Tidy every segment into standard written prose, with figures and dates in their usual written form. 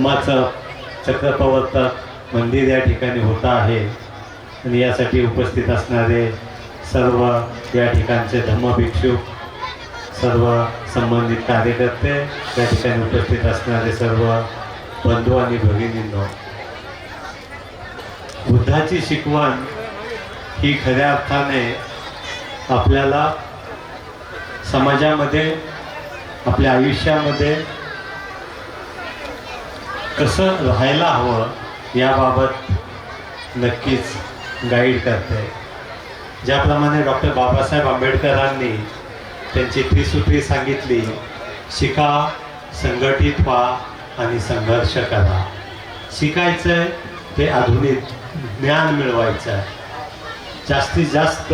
धम्माचं चक्रप्रवर्तक मंदिर या ठिकाणी होतं आहे आणि यासाठी उपस्थित असणारे सर्व या ठिकाणचे धम्मभिक्षुक, सर्व संबंधित कार्यकर्ते, या ठिकाणी उपस्थित असणारे सर्व बंधू आणि भगिनींनो, बुद्धाची शिकवण ही खऱ्या अर्थाने आपल्याला समाजामध्ये, आपल्या आयुष्यामध्ये कसं राहायला हवं याबाबत नक्कीच गाईड करते. ज्याप्रमाणे डॉक्टर बाबासाहेब आंबेडकरांनी त्यांची त्रिसूत्री सांगितली, शिका, संघटित व्हा आणि संघर्ष करा. शिकायचं आहे ते आधुनिक ज्ञान मिळवायचं आहे, जास्तीत जास्त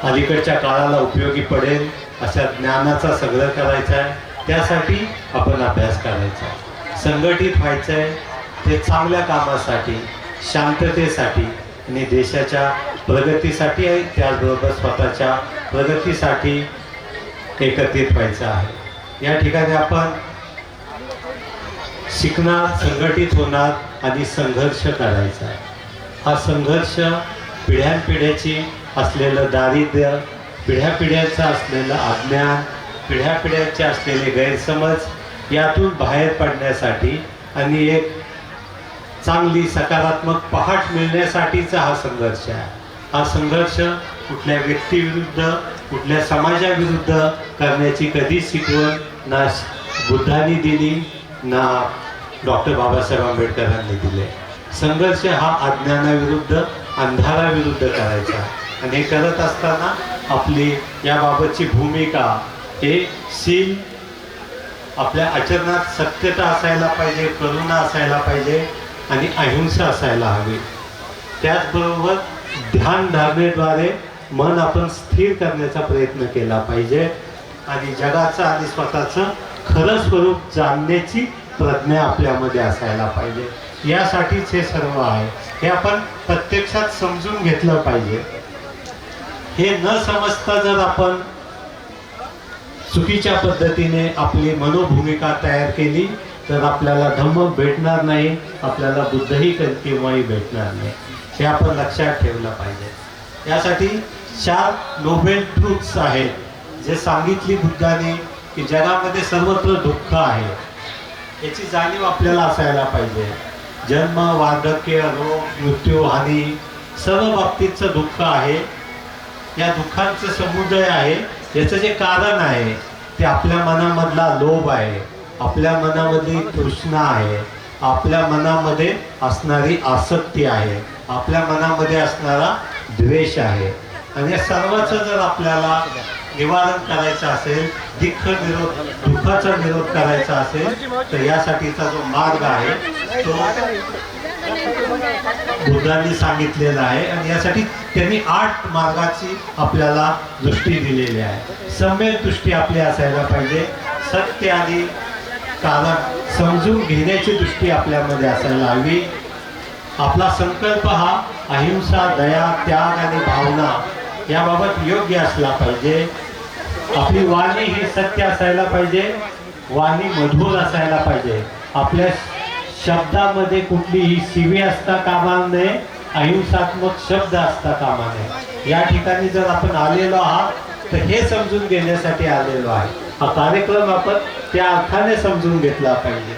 अलीकडच्या काळाला उपयोगी पडेल अशा ज्ञानाचा संग्रह करायचा आहे. त्यासाठी आपण अभ्यास करायचा आहे, संघटित व्हायचं आहे ते चांगल्या कामासाठी, शांततेसाठी आणि देशाच्या प्रगतीसाठी आहे, त्याचबरोबर स्वतःच्या प्रगतीसाठी एकत्रित व्हायचं आहे. या ठिकाणी आपण शिकणार, संघटित होणार आणि संघर्ष करायचा आहे. हा संघर्ष पिढ्यानपिढ्याची असलेलं दारिद्र्य, पिढ्यापिढ्यांचं असलेलं अज्ञान, पिढ्यापिढ्यांचे असलेले गैरसमज यातून बाहेर पडण्यासाठी आणि एक चांगली सकारात्मक पहाट मिळण्यासाठीचा हा संघर्ष आहे. हा संघर्ष कुठल्या व्यक्तीविरुद्ध, कुठल्या समाजाविरुद्ध करण्याची कधीच शिकवण ना बुद्धांनी दिली ना डॉक्टर बाबासाहेब आंबेडकरांनी दिले. संघर्ष हा अज्ञानाविरुद्ध, अंधाराविरुद्ध करायचा आणि हे करत असताना आपली याबाबतची भूमिका हे शील, आपल्या आचरणात सत्यता असायला पाहिजे, करुणा असायला पाहिजे आणि अहिंसा असायला हवी. त्याचबरोबर ध्यान धारणेद्वारे मन आपण स्थिर करण्याचा प्रयत्न केला पाहिजे आणि जगाचं आणि स्वतःचं खरं स्वरूप जाणण्याची प्रज्ञा आपल्यामध्ये असायला पाहिजे. यासाठीच हे सर्व आहे. हे आपण प्रत्यक्षात समजून घेतलं पाहिजे. हे न समजता जर आपण चुकीच्या पद्धतीने आपली मनोभूमिका तयार केली तर आपल्याला धम्म भेटणार नाही, आपल्याला बुद्धही केव्हाही भेटणार नाही. हे आपण लक्षात ठेवलं पाहिजे. यासाठी 4 नोबेल ट्रूथ्स आहेत जे सांगितली बुद्धाने की जगामध्ये सर्वत्र दुःख आहे, याची जाणीव आपल्याला असायला पाहिजे. जन्म, वार्धक्य, रोग, मृत्यू, हानी सर्व बाबतीतचं दुःख आहे. या दुःखांचं समुदाय आहे. याचं जे कारण आहे ते आपल्या मनामधला लोभ आहे, आपल्या मनामधली तृष्णा आहे, आपल्या मनामध्ये असणारी आसक्ती आहे, आपल्या मनामध्ये असणारा द्वेष आहे. आणि या सर्वाचं जर आपल्याला निवारण करायचं असेल, दुःखाचा निरोध करायचा असेल तर यासाठीचा जो मार्ग आहे तो बुद्धांनी सांगितलेला आहे. आणि यासाठी त्यांनी 8 मार्गाची आपल्याला दृष्टी दिलेली आहे. सम्यक दृष्टी आपली असायला पाहिजे. सत्य आणि कारण समजून घेण्याची दृष्टी आपल्यामध्ये असायला हवी. आपला संकल्प हा अहिंसा, दया, त्याग आणि भावना याबाबत योग्य असला पाहिजे. आपली वाणी ही सत्य असायला पाहिजे, वाणी मधुर असायला पाहिजे. आपल्या शब्दामध्ये कुठलीही शिवी असता कामा नये, अहिंसात्मक शब्द असता कामा नये. या ठिकाणी जर आपण आलेलो आहात तर हे समजून घेण्यासाठी आलेलो आहे. हा कार्यक्रम आपण त्या अर्थाने समजून घेतला पाहिजे.